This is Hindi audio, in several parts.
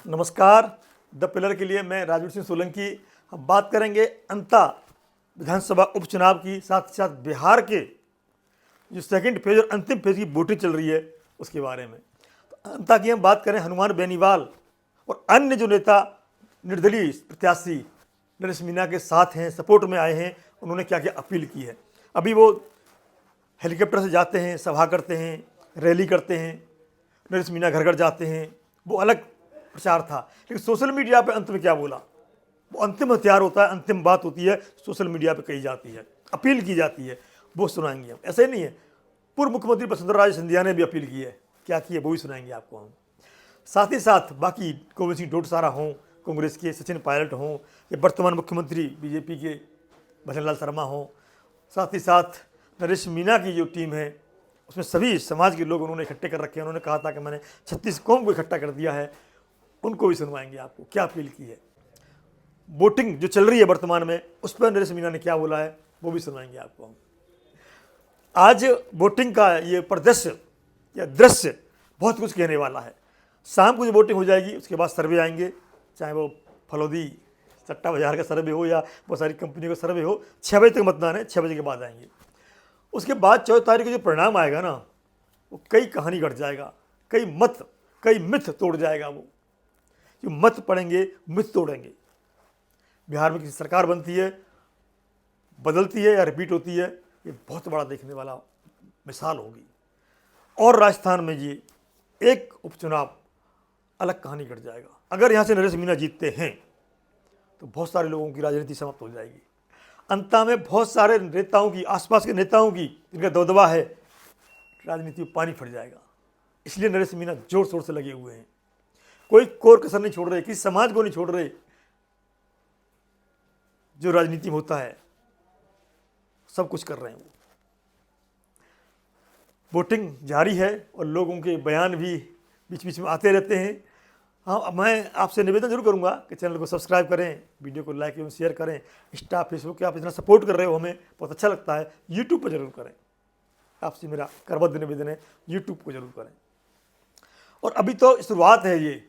नमस्कार। द पिलर के लिए मैं राजवीर सिंह सोलंकी। हम बात करेंगे अंता विधानसभा उपचुनाव की, साथ ही साथ बिहार के जो सेकंड फेज और अंतिम फेज की वोटिंग चल रही है उसके बारे में। तो अंता की हम बात करें, हनुमान बेनीवाल और अन्य जो नेता निर्दलीय प्रत्याशी नरेश मीणा के साथ हैं, सपोर्ट में आए हैं, उन्होंने क्या क्या अपील की है। अभी वो हेलीकॉप्टर से जाते हैं, सभा करते हैं, रैली करते हैं, नरेश मीणा घर घर जाते हैं, वो अलग प्रचार था। लेकिन सोशल मीडिया पे अंत में क्या बोला, वो अंतिम हथियार होता है, अंतिम बात होती है, सोशल मीडिया पे कही जाती है, अपील की जाती है, वो सुनाएंगे हम। ऐसे नहीं है, पूर्व मुख्यमंत्री वसुंधरा राजे सिंधिया ने भी अपील की है, क्या की है वो भी सुनाएंगे आपको हम। साथ ही साथ बाकी गोविंद सिंह डोटासरा हों, कांग्रेस के सचिन पायलट हों, या वर्तमान मुख्यमंत्री बीजेपी के भजनलाल शर्मा हों, साथ ही साथ नरेश मीणा की जो टीम है उसमें सभी समाज के लोग उन्होंने इकट्ठे कर रखे हैं। उन्होंने कहा था कि मैंने 36 कौम को इकट्ठा कर दिया है, उनको भी सुनवाएंगे आपको क्या अपील की है। वोटिंग जो चल रही है वर्तमान में, उस पर नरेश मीणा ने क्या बोला है वो भी सुनाएंगे आपको हम। आज वोटिंग का ये परिदृश्य या दृश्य बहुत कुछ कहने वाला है। शाम को जो वोटिंग हो जाएगी उसके बाद सर्वे आएंगे, चाहे वो फलौदी सट्टा बाजार का सर्वे हो या बहुत सारी कंपनियों का सर्वे हो। 6 बजे तक मतदान है, 6 बजे के बाद आएंगे। उसके बाद 14 तारीख को जो परिणाम आएगा ना, वो कई कहानी घट जाएगा, कई मिथ तोड़ जाएगा। वो जो मत पड़ेंगे, मिथ तोड़ेंगे। बिहार में किसी सरकार बनती है, बदलती है या रिपीट होती है, ये बहुत बड़ा देखने वाला मिसाल होगी। और राजस्थान में ये एक उपचुनाव अलग कहानी घट जाएगा। अगर यहाँ से नरेश मीणा जीतते हैं तो बहुत सारे लोगों की राजनीति समाप्त हो जाएगी। अंता में बहुत सारे नेताओं की, आसपास के नेताओं की जिनका दबदबा है, राजनीति में पानी फट जाएगा। इसलिए नरेश मीणा जोर शोर से लगे हुए हैं, कोई कोर कसर नहीं छोड़ रहे, किसी समाज को नहीं छोड़ रहे। जो राजनीति में होता है सब कुछ कर रहे हैं वो। वोटिंग जारी है और लोगों के बयान भी बीच बीच में आते रहते हैं। हाँ, मैं आपसे निवेदन जरूर करूंगा कि चैनल को सब्सक्राइब करें, वीडियो को लाइक एवं शेयर करें। इंस्टा, फेसबुक पे आप इतना सपोर्ट कर रहे हो, हमें बहुत अच्छा लगता है। यूट्यूब पर जरूर करें, आपसे मेरा करबद्ध निवेदन है, यूट्यूब को जरूर करें। और अभी तो शुरुआत है, ये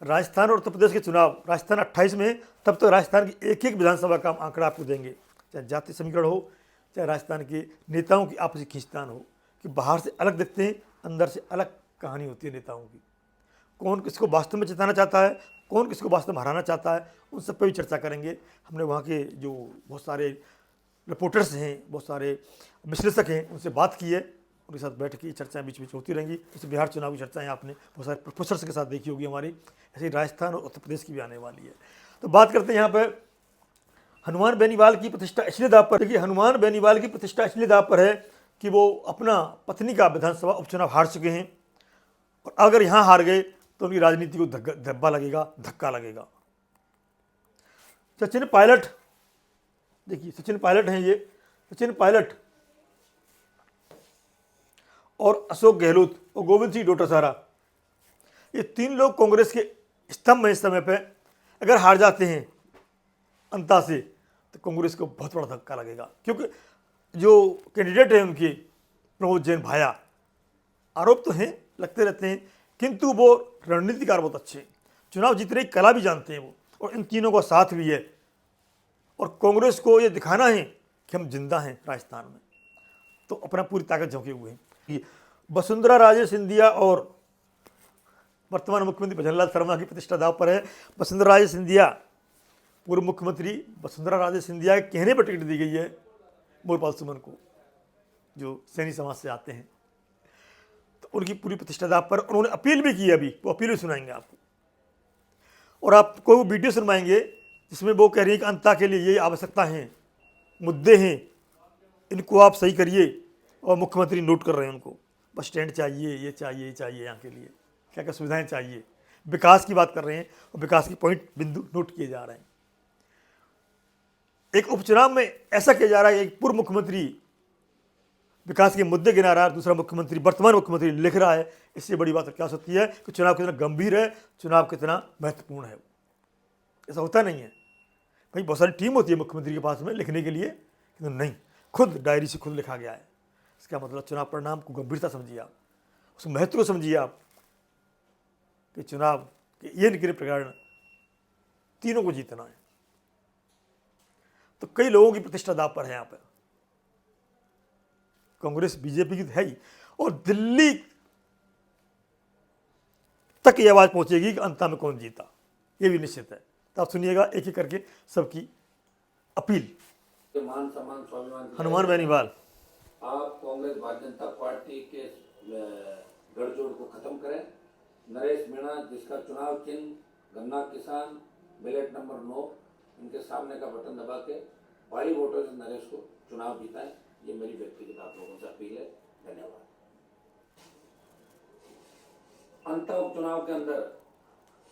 राजस्थान और उत्तर प्रदेश के चुनाव, राजस्थान 28 में, तब तो राजस्थान की एक एक विधानसभा का आंकड़ा आपको देंगे, चाहे जाति समीकरण हो, चाहे राजस्थान के नेताओं की आपसी खींचतान हो, कि बाहर से अलग दिखते हैं, अंदर से अलग कहानी होती है नेताओं की। कौन किसको वास्तव में जिताना चाहता है, कौन किसको वास्तव में हराना चाहता है, उन सब पर भी चर्चा करेंगे। हमने वहाँ के जो बहुत सारे रिपोर्टर्स हैं, बहुत सारे विश्लेषक हैं, उनसे बात की है, उनके साथ बैठ के चर्चाएं बीच बीच होती रहेंगी। जैसे बिहार चुनाव की चर्चाएं आपने बहुत सारे प्रोफेसर्स के साथ देखी होगी हमारी, ऐसे ही राजस्थान और उत्तर प्रदेश की भी आने वाली है। तो बात करते हैं यहाँ पर हनुमान बेनीवाल की प्रतिष्ठा इसलिए दाव पर। देखिए, हनुमान बेनीवाल की प्रतिष्ठा इसलिए दाव पर है कि वो अपना पत्नी का विधानसभा उपचुनाव हार चुके हैं, और अगर यहाँ हार गए तो उनकी राजनीति को धब्बा लगेगा, धक्का लगेगा। सचिन पायलट, देखिए सचिन पायलट हैं ये, सचिन पायलट और अशोक गहलोत और गोविंद सिंह डोटासरा, ये 3 लोग कांग्रेस के स्तंभ हैं इस समय पे। अगर हार जाते हैं अंता से तो कांग्रेस को बहुत बड़ा धक्का लगेगा, क्योंकि जो कैंडिडेट है उनके, प्रमोद जैन भाया, आरोप तो हैं, लगते रहते हैं, किंतु वो रणनीतिकार बहुत अच्छे हैं, चुनाव जीतने की कला भी जानते हैं वो, और इन तीनों का साथ भी है। और कांग्रेस को ये दिखाना है कि हम जिंदा हैं राजस्थान में, तो अपना पूरी ताकत झोंके हुए हैं। वसुंधरा राजे सिंधिया और वर्तमान मुख्यमंत्री भजनलाल शर्मा की प्रतिष्ठा दाव पर है। वसुंधरा राजे सिंधिया, पूर्व मुख्यमंत्री वसुंधरा राजे सिंधिया के कहने पर टिकट दी गई है मोरपाल सुमन को, जो सैनी समाज से आते हैं। तो उनकी पूरी प्रतिष्ठा दाव पर। उन्होंने अपील भी की है, अभी वो अपील भी सुनाएंगे आपको, और आपको वो वीडियो सुनवाएंगे जिसमें वो कह रही है कि अंता के लिए ये आवश्यकता है, मुद्दे हैं, इनको आप सही करिए। और मुख्यमंत्री नोट कर रहे हैं उनको, बस स्टैंड चाहिए, ये चाहिए, ये चाहिए, यहाँ के लिए क्या क्या सुविधाएं चाहिए, विकास की बात कर रहे हैं, और विकास की पॉइंट बिंदु नोट किए जा रहे हैं। एक उपचुनाव में ऐसा किया जा रहा है, एक पूर्व मुख्यमंत्री विकास के मुद्दे गिना रहा है, दूसरा मुख्यमंत्री, वर्तमान मुख्यमंत्री लिख रहा है। इससे बड़ी बात क्या हो सकती है कि चुनाव कितना गंभीर है, चुनाव कितना महत्वपूर्ण है। ऐसा होता नहीं है भाई, बहुत सारी टीम होती है मुख्यमंत्री के पास में लिखने के लिए, किंतु नहीं, खुद डायरी से खुद लिखा गया है। इसका मतलब चुनाव परिणाम को गंभीरता समझिए आप, उस महत्व को समझिए आप, कि चुनाव कि ये निकले प्रकरण तीनों को जीतना है। तो कई लोगों की प्रतिष्ठा दांव पर है यहाँ पर। कांग्रेस बीजेपी की तो है ही, और दिल्ली तक ये आवाज पहुंचेगी कि अंत में कौन जीता, ये भी निश्चित है। तो आप सुनिएगा एक एक करके सबकी अपील। मान सम्मान स्वाभिमान हनुमान बेनीवाल, आप कांग्रेस भारतीय जनता पार्टी के गठजोड़ को खत्म करें। नरेश मीणा, जिसका चुनाव चिन्ह गन्ना किसान, बैलेट नंबर 9, इनके सामने का बटन दबा के भारी वोटों से नरेश को चुनाव जीताएं। ये मेरी व्यक्तिगत आप लोगों से अपील है। धन्यवाद। अंता उपचुनाव के अंदर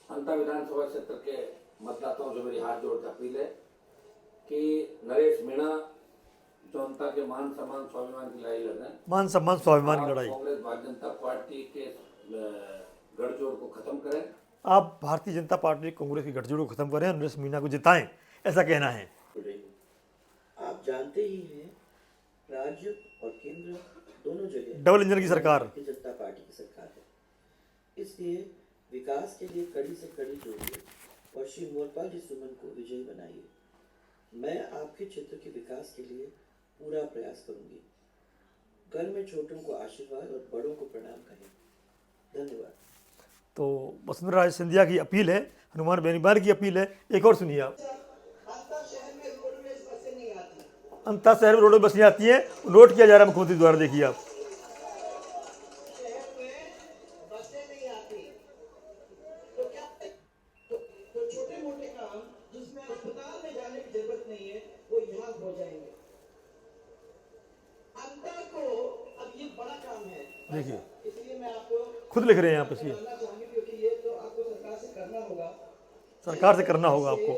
अंता विधानसभा क्षेत्र के मतदाताओं से मेरी हाथ जोड़ के अपील है कि नरेश मीणा जनता के मान सम्मान स्वाभिमान की लड़ाई लड़ रहे हैं। मान सम्मान स्वाभिमान की लड़ाई। कांग्रेस भारतीय जनता पार्टी के गठजोड़ को खत्म करें। आप भारतीय जनता पार्टी कांग्रेस की गठजोड़ को खत्म करें, नरेश मीणा को जिताएं, ऐसा कहना है। आप जानते ही हैं, राज्य और केंद्र दोनों जगह डबल इंजन की सरकार, भारतीय जनता पार्टी की सरकार है। इसलिए विकास के लिए कड़ी से कड़ी जोड़िए और श्री मोरपाल जी सुमन को विजयी बनाइए। मैं आपके क्षेत्र के विकास के लिए पूरा प्रयास करूंगी। घर में छोटों को आशीर्वाद और बड़ों को प्रणाम करें। धन्यवाद। तो वसुंधरा राजे सिंधिया की अपील है, हनुमान बेनीवाल की अपील है। एक और सुनिए आप। अंता शहर में रोड में बस नहीं आती है, नोट किया जा रहा है मुख्यमंत्री द्वारा, देखिए आप। देखिए खुद लिख रहे हैं यहाँ पे, सरकार से करना होगा आपको।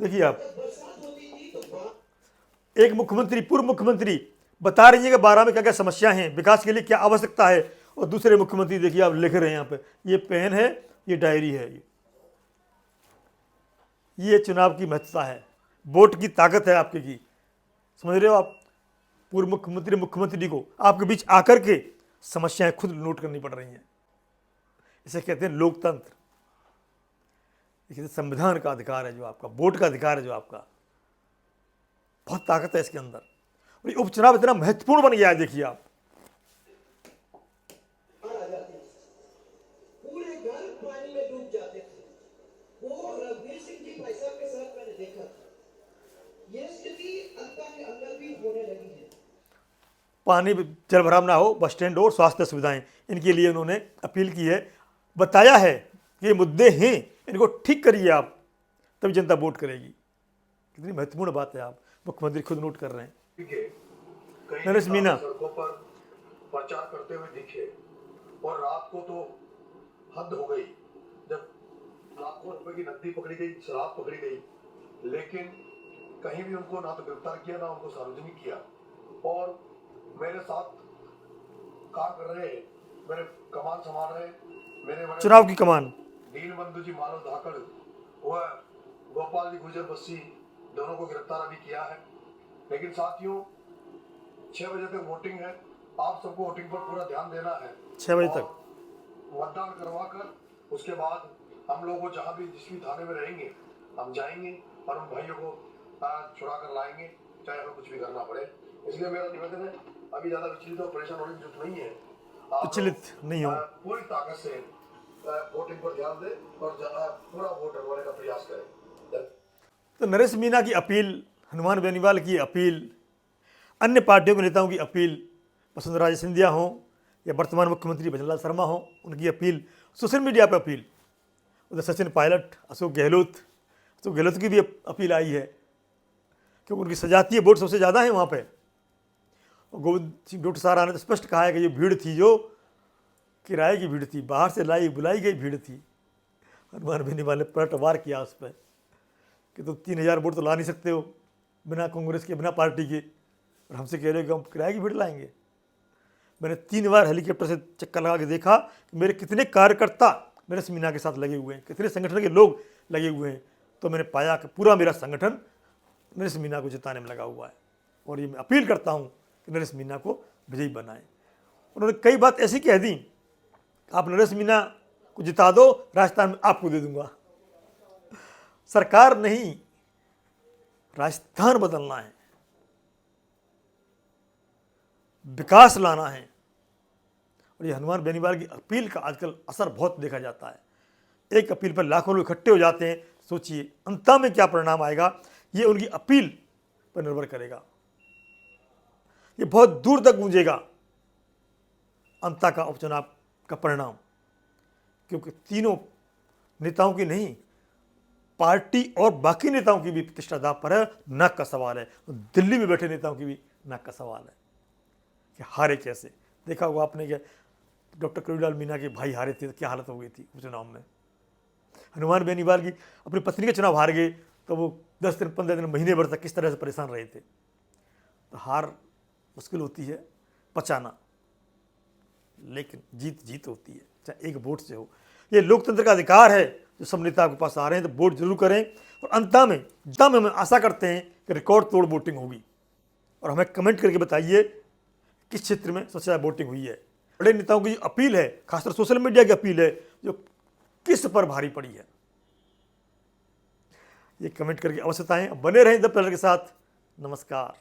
देखिए आप, एक मुख्यमंत्री, पूर्व मुख्यमंत्री बता रही है कि 12 में क्या क्या समस्या हैं, विकास के लिए क्या आवश्यकता है, और दूसरे मुख्यमंत्री देखिए आप लिख रहे हैं यहाँ पे। ये पेन है, ये डायरी है, ये चुनाव की महत्ता है, वोट की ताकत है आपके की। समझ रहे हो आप? पूर्व मुख्यमंत्री को आपके बीच आकर के समस्याएं खुद नोट करनी पड़ रही हैं। इसे कहते हैं लोकतंत्र, संविधान का अधिकार है जो आपका, वोट का अधिकार है जो आपका, बहुत ताकत है इसके अंदर। और ये उपचुनाव इतना महत्वपूर्ण बन गया है, देखिए आप। पूरे घर पानी में डूब जाते थे, वो रघुवीर सिंह की पैसा के साथ मैंने देखा था। ये स्थिति अंता के अंदर भी होने लगी है। पानी जल भराव ना हो, बस स्टैंड और स्वास्थ्य सुविधाएं, इनके लिए उन्होंने अपील की है, बताया है कि ये मुद्दे हैं, इनको ठीक करिए आप, तभी जनता वोट करेगी। कितनी महत्वपूर्ण बात है, आप मुख्यमंत्री खुद नोट कर रहे हैं। नरेश मीणा सड़कों पर प्रचार करते हुए दिखे, और रात को तो हद हो गई जब लाखों रुपए की नकदी पकड़ी गई, शराब पकड़ी गई, लेकिन कहीं भी उनको ना तो गिरफ्तार किया, ना उनको सार्वजनिक किया। और मेरे साथ काम कर रहे, मेरे कमान संभाल रहे, मेरे चुनाव की कमान दीनबंधु जी मानव धाकड़, वह गोपाल जी गुजर बस्सी, दोनों को गिरफ्तार अभी किया है। लेकिन साथियों, 6 बजे तक वोटिंग है, आप सबको वोटिंग पर पूरा ध्यान देना है। 6 बजे तक मतदान करवा कर उसके बाद हम लोग को जहाँ भी जिस भी थाने में रहेंगे हम जाएंगे और उन भाइयों को छुड़ा कर लाएंगे, चाहे हमें कुछ भी करना पड़े। इसलिए मेरा निवेदन है, अभी ज्यादा विचलित और परेशान होने की जरूरत नहीं है। विचलित नहीं हो, पूरी ताकत से वोटिंग पर ध्यान दे और पूरा वोट डलवाने का प्रयास करें। तो नरेश मीणा की अपील, हनुमान बेनीवाल की अपील, अन्य पार्टियों के नेताओं की अपील, वसुंधरा राजे सिंधिया हों या वर्तमान मुख्यमंत्री भजनलाल शर्मा हों, उनकी अपील, सोशल मीडिया पर अपील, उधर सचिन पायलट, अशोक गहलोत की भी अपील आई है, क्योंकि उनकी सजातीय वोट सबसे ज़्यादा है वहाँ पे। और गोविंद सिंह डोटासरा ने तो स्पष्ट कहा है कि ये भीड़ थी जो किराए की भीड़ थी, बाहर से बुलाई गई भीड़ थी। हनुमान बेनीवाल ने पलटवार किया उस पर कि तुम 3000 वोट तो ला नहीं सकते हो बिना कांग्रेस के, बिना पार्टी के, और हमसे कह रहे हो कि हम किराए की भीड़ लाएंगे। मैंने 3 बार हेलीकॉप्टर से चक्कर लगा के देखा कि मेरे कितने कार्यकर्ता नरेश मीणा के साथ लगे हुए हैं, कितने संगठन के लोग लगे हुए हैं। तो मैंने पाया कि पूरा मेरा संगठन नरेश मीणा को जिताने में लगा हुआ है, और ये मैं अपील करता हूँ कि नरेश मीणा को विजयी बनाएं। उन्होंने कई बात ऐसी कह दी, आप नरेश मीणा को जिता दो, राजस्थान में आपको दे दूंगा। सरकार नहीं, राजस्थान बदलना है, विकास लाना है। और ये हनुमान बेनीवाल की अपील का आजकल असर बहुत देखा जाता है। एक अपील पर लाखों लोग इकट्ठे हो जाते हैं। सोचिए अंत में क्या परिणाम आएगा, ये उनकी अपील पर निर्भर करेगा। ये बहुत दूर तक गूंजेगा अंता का उपचुनाव का परिणाम, क्योंकि तीनों नेताओं की नहीं, पार्टी और बाकी नेताओं की भी प्रतिष्ठा दांव पर है। नाक का सवाल है, दिल्ली में बैठे नेताओं की भी नाक का सवाल है कि हारे कैसे। देखा होगा आपने कि डॉक्टर कलीलाल मीणा के भाई हारे थे तो क्या हालत हो गई थी उपचुनाव में। हनुमान बेनीवाल की अपनी पत्नी के चुनाव हार गए तो वो 10 दिन 15 दिन महीने भर तक किस तरह से परेशान रहे थे। तो हार मुश्किल होती है पचाना, लेकिन जीत जीत होती है, चाहे एक वोट से हो। ये लोकतंत्र का अधिकार है जो सब नेताओं के पास आ रहे हैं, तो वोट जरूर करें। और अंत में हम आशा करते हैं कि रिकॉर्ड तोड़ वोटिंग होगी। और हमें कमेंट करके बताइए किस क्षेत्र में सबसे ज़्यादा वोटिंग हुई है। बड़े नेताओं की जो अपील है, खासकर सोशल मीडिया की अपील है, जो किस पर भारी पड़ी है, ये कमेंट करके अवश्य बताएं। बने रहें द पिलर के साथ। नमस्कार।